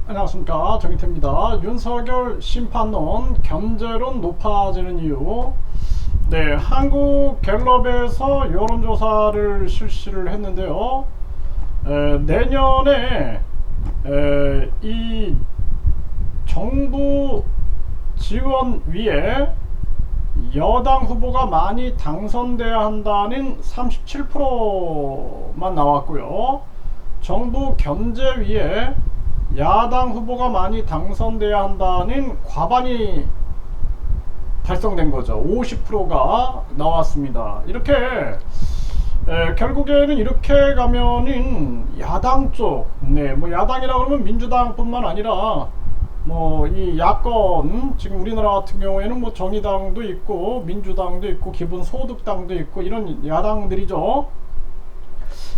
안녕하십니까, 정희태입니다. 윤석열 심판론 견제론 높아지는 이유. 네, 한국갤럽에서 여론조사를 실시를 했는데요. 내년에 이 정부 지원위에 여당 후보가 많이 당선돼야 한다는 37%만 나왔고요. 정부 견제위에 야당 후보가 많이 당선돼야 한다는 과반이 달성된 거죠. 50%가 나왔습니다. 이렇게 결국에는 이렇게 가면은 야당 쪽, 뭐 야당이라 그러면 민주당뿐만 아니라 뭐 이 야권, 지금 우리나라 같은 경우에는 뭐 정의당도 있고 민주당도 있고 기본소득당도 있고 이런 야당들이죠.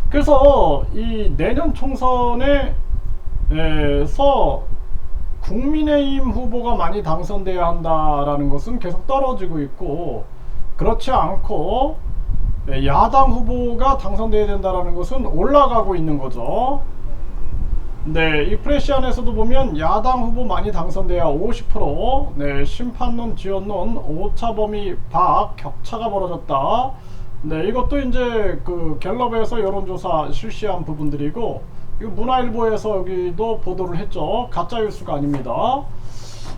그래서 이 내년 총선에 서 국민의힘 후보가 많이 당선돼야 한다라는 것은 계속 떨어지고 있고, 그렇지 않고 야당 후보가 당선돼야 된다라는 것은 올라가고 있는 거죠. 네, 이 프레시안에서도 보면 야당 후보 많이 당선돼야 50%, 네, 심판론, 지원론, 오차범위 밖 격차가 벌어졌다. 네, 이것도 이제 그 갤럽에서 여론조사 실시한 부분들이고, 이거 문화일보에서 여기도 보도를 했죠. 가짜뉴스가 아닙니다.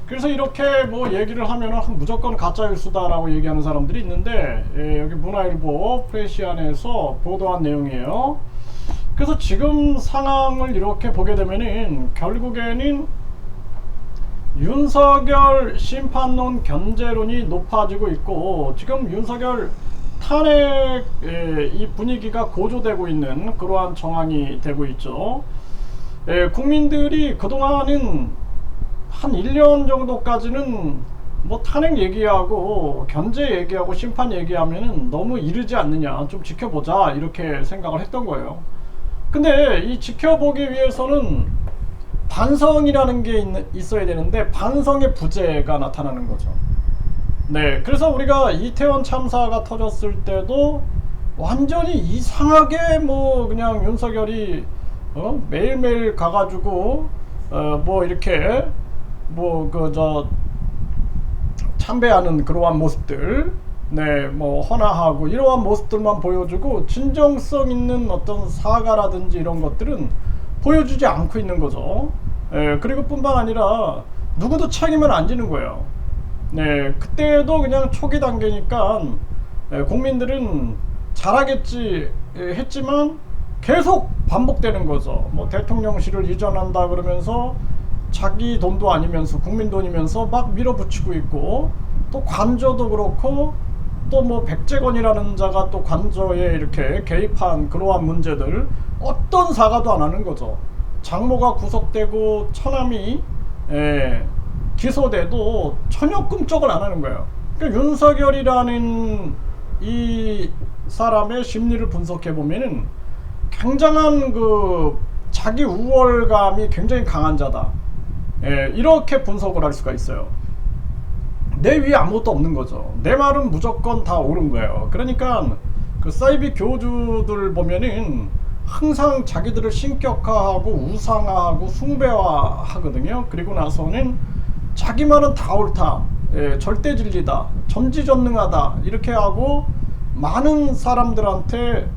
그래서 이렇게 뭐 얘기를 하면은 무조건 가짜뉴스다라고 얘기하는 사람들이 있는데, 여기 문화일보 프레시안에서 보도한 내용이에요. 그래서 지금 상황을 이렇게 보게 되면은 결국에는 윤석열 심판론 견제론이 높아지고 있고, 지금 윤석열 탄핵 이 분위기가 고조되고 있는 그러한 정황이 되고 있죠. 국민들이 그동안은 한 1년 정도까지는 뭐 탄핵 얘기하고 견제 얘기하고 심판 얘기하면은 너무 이르지 않느냐, 좀 지켜보자, 이렇게 생각을 했던 거예요. 근데 이 지켜보기 위해서는 반성이라는 게 있어야 되는데 반성의 부재가 나타나는 거죠. 네, 그래서 우리가 이태원 참사가 터졌을 때도 완전히 이상하게 뭐 그냥 윤석열이 매일매일 가가지고 뭐 이렇게 뭐 그 참배하는 그러한 모습들, 네, 뭐 헌화하고 이러한 모습들만 보여주고 진정성 있는 어떤 사과라든지 이런 것들은 보여주지 않고 있는 거죠. 그리고 뿐만 아니라 누구도 책임을 안 지는 거예요. 네, 그때도 그냥 초기 단계니까 국민들은 잘하겠지 했지만 계속 반복되는 거죠. 뭐 대통령실을 이전한다 그러면서 자기 돈도 아니면서 국민 돈이면서 막 밀어붙이고 있고, 또 관저도 그렇고 또 뭐 백재건이라는 자가 또 관저에 이렇게 개입한 그러한 문제들 어떤 사과도 안 하는 거죠. 장모가 구속되고 처남이 기소돼도 전혀 꿈쩍을 안 하는 거예요. 그러니까 윤석열이라는 이 사람의 심리를 분석해 보면은 굉장한 그 자기 우월감이 굉장히 강한 자다. 이렇게 분석을 할 수가 있어요. 내 위에 아무것도 없는 거죠. 내 말은 무조건 다 옳은 거예요. 그러니까 그 사이비 교주들 보면은 항상 자기들을 신격화하고 우상화하고 숭배화하거든요. 그리고 나서는 자기 말은 다 옳다, 절대 진리다, 전지전능하다, 이렇게 하고 많은 사람들한테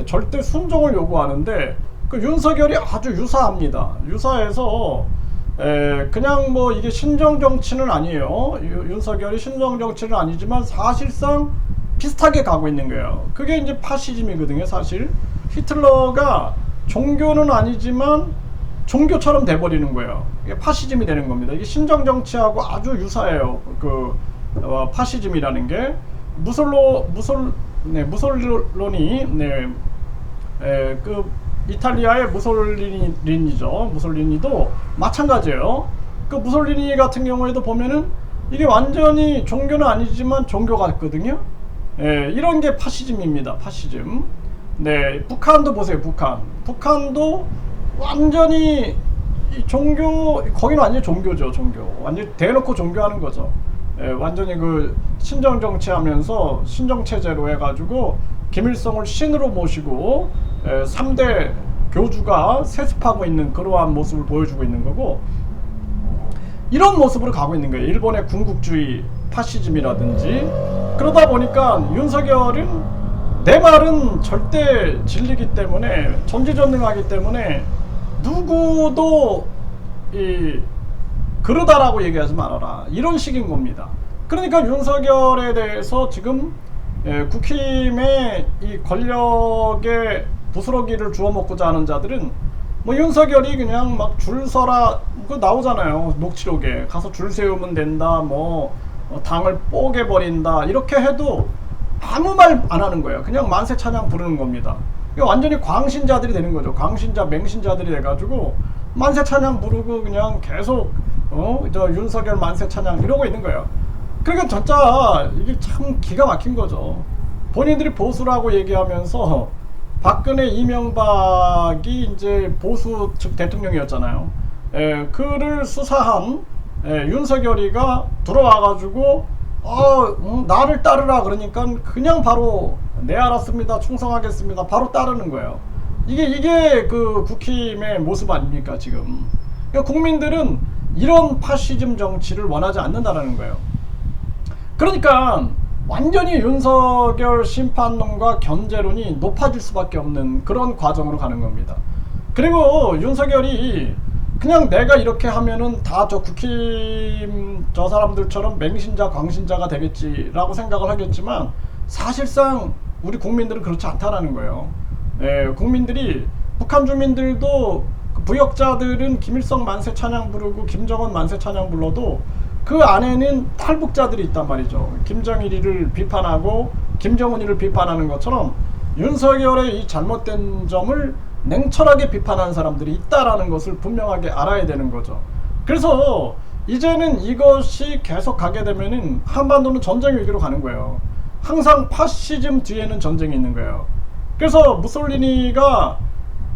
절대 순종을 요구하는데, 그 윤석열이 아주 유사합니다. 유사해서 그냥 뭐 이게 신정정치는 아니에요. 윤석열이 신정정치는 아니지만 사실상 비슷하게 가고 있는 거예요. 그게 이제 파시즘이거든요. 사실 히틀러가 종교는 아니지만 종교처럼 돼버리는 거예요. 이게 파시즘이 되는 겁니다. 이게 신정정치하고 아주 유사해요. 그 파시즘이라는 게 무솔로니, 그 이탈리아의 무솔리니죠. 무솔리니도 마찬가지예요. 그 무솔리니 같은 경우에도 보면은 이게 완전히 종교는 아니지만 종교 같거든요. 이런 게 파시즘입니다. 파시즘. 네, 북한도 보세요. 북한도 완전히 이 종교, 거기는 완전히 종교죠. 종교 완전히 대놓고 종교하는 거죠. 완전히 그 신정정치하면서 신정체제로 해가지고 김일성을 신으로 모시고 3대 교주가 세습하고 있는 그러한 모습을 보여주고 있는 거고, 이런 모습으로 가고 있는 거예요. 일본의 군국주의 파시즘이라든지. 그러다 보니까 윤석열은 내 말은 절대 진리기 때문에, 전지전능하기 때문에 누구도 그러다라고 얘기하지 말아라, 이런 식인 겁니다. 그러니까 윤석열에 대해서 지금 국힘의 이 권력의 부스러기를 주워먹고자 하는 자들은 뭐 윤석열이 그냥 막 줄 서라, 그 나오잖아요. 녹취록에 가서 줄 세우면 된다, 뭐 당을 뽀개버린다, 이렇게 해도 아무 말 안 하는 거예요. 그냥 만세 찬양 부르는 겁니다. 이거 완전히 광신자들이 되는 거죠. 광신자, 맹신자들이 돼가지고 만세 찬양 부르고 그냥 계속 저 윤석열 만세 찬양 이러고 있는 거예요. 그러니까 진짜 이게 참 기가 막힌 거죠. 본인들이 보수라고 얘기하면서 박근혜, 이명박이 이제 보수 측 대통령이었잖아요. 그를 수사한 윤석열이가 들어와가지고 나를 따르라 그러니까 그냥 바로 네 알았습니다, 충성하겠습니다, 바로 따르는 거예요. 이게 그 국힘의 모습 아닙니까 지금. 그러니까 국민들은 이런 파시즘 정치를 원하지 않는다라는 거예요. 그러니까 완전히 윤석열 심판론과 견제론이 높아질 수밖에 없는 그런 과정으로 가는 겁니다. 그리고 윤석열이 그냥 내가 이렇게 하면은 다 저 국힘 저 사람들처럼 맹신자, 광신자가 되겠지라고 생각을 하겠지만, 사실상 우리 국민들은 그렇지 않다라는 거예요. 국민들이, 북한 주민들도, 그 부역자들은 김일성 만세 찬양 부르고 김정은 만세 찬양 불러도 그 안에는 탈북자들이 있단 말이죠. 김정일이를 비판하고 김정은이를 비판하는 것처럼 윤석열의 이 잘못된 점을 냉철하게 비판하는 사람들이 있다라는 것을 분명하게 알아야 되는 거죠. 그래서 이제는 이것이 계속 가게 되면은 한반도는 전쟁 위기로 가는 거예요. 항상 파시즘 뒤에는 전쟁이 있는 거예요. 그래서 무솔리니가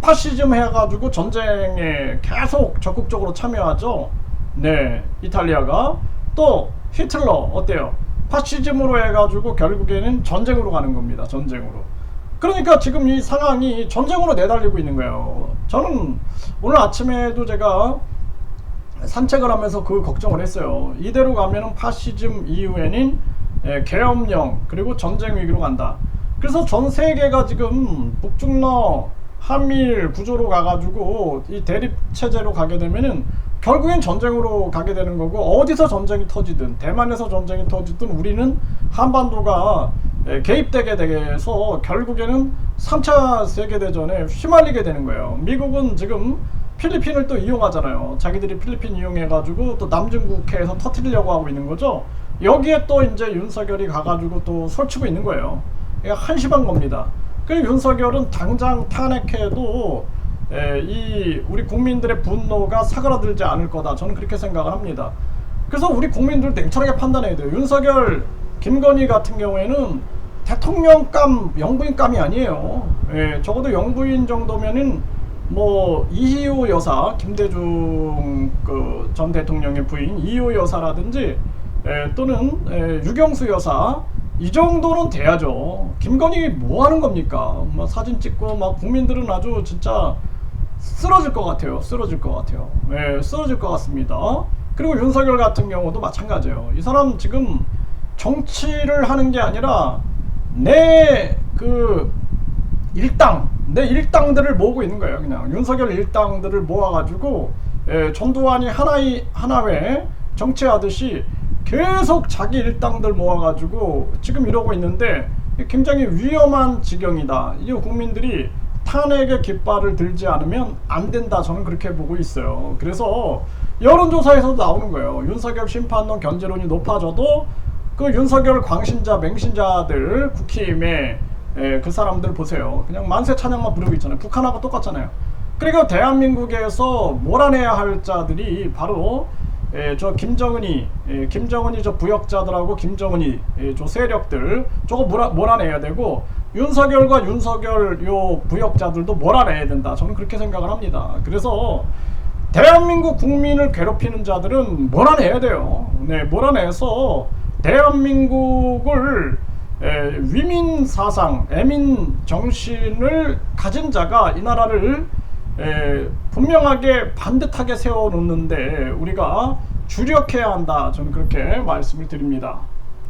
파시즘 해가지고 전쟁에 계속 적극적으로 참여하죠. 네, 이탈리아가. 또 히틀러 어때요? 파시즘으로 해가지고 결국에는 전쟁으로 가는 겁니다. 전쟁으로. 그러니까 지금 이 상황이 전쟁으로 내달리고 있는 거예요. 저는 오늘 아침에도 제가 산책을 하면서 그 걱정을 했어요. 이대로 가면은 파시즘 이후에는 계엄령 그리고 전쟁 위기로 간다. 그래서 전 세계가 지금 북중러 한미일 구조로 가가지고 이 대립 체제로 가게 되면은 결국엔 전쟁으로 가게 되는 거고, 어디서 전쟁이 터지든, 대만에서 전쟁이 터지든 우리는 한반도가 개입되게 돼서 결국에는 3차 세계대전에 휘말리게 되는 거예요. 미국은 지금 필리핀을 또 이용하잖아요. 자기들이 필리핀 이용해가지고 또 남중국해에서 터뜨리려고 하고 있는 거죠. 여기에 또 이제 윤석열이 가가지고 또 설치고 있는 거예요. 이게 한심한 겁니다. 그리고 윤석열은 당장 탄핵해도 이 우리 국민들의 분노가 사그라들지 않을 거다, 저는 그렇게 생각을 합니다. 그래서 우리 국민들 냉철하게 판단해야 돼요. 윤석열, 김건희 같은 경우에는 대통령감, 영부인감이 아니에요. 적어도 영부인 정도면은 뭐 이희호 여사, 김대중 그 전 대통령의 부인 이희호 여사라든지 또는 유경수 여사, 이 정도는 돼야죠. 김건희 뭐 하는 겁니까? 막 사진 찍고 막 국민들은 아주 진짜 쓰러질 것 같아요. 쓰러질 것 같아요. 쓰러질 것 같습니다. 그리고 윤석열 같은 경우도 마찬가지예요. 이 사람 지금 정치를 하는 게 아니라 내 그 일당, 내 일당들을 모으고 있는 거예요. 그냥 윤석열 일당들을 모아가지고 전두환이 하나회 정치하듯이 계속 자기 일당들 모아가지고 지금 이러고 있는데, 굉장히 위험한 지경이다. 이 국민들이 탄핵의 깃발을 들지 않으면 안 된다, 저는 그렇게 보고 있어요. 그래서 여론조사에서도 나오는 거예요. 윤석열 심판론, 견제론이 높아져도 그 윤석열 광신자, 맹신자들, 국힘의 그 사람들 보세요. 그냥 만세 찬양만 부르고 있잖아요. 북한하고 똑같잖아요. 그리고 대한민국에서 몰아내야 할 자들이 바로 저 김정은이 저 부역자들하고 김정은이 저 세력들, 저거 몰아내야 되고, 윤석열과 윤석열 요 부역자들도 몰아내야 된다, 저는 그렇게 생각을 합니다. 그래서 대한민국 국민을 괴롭히는 자들은 몰아내야 돼요. 네, 몰아내서 대한민국을 위민 사상, 애민 정신을 가진 자가 이 나라를 분명하게 반듯하게 세워놓는데 우리가 주력해야 한다. 저는 그렇게 말씀을 드립니다.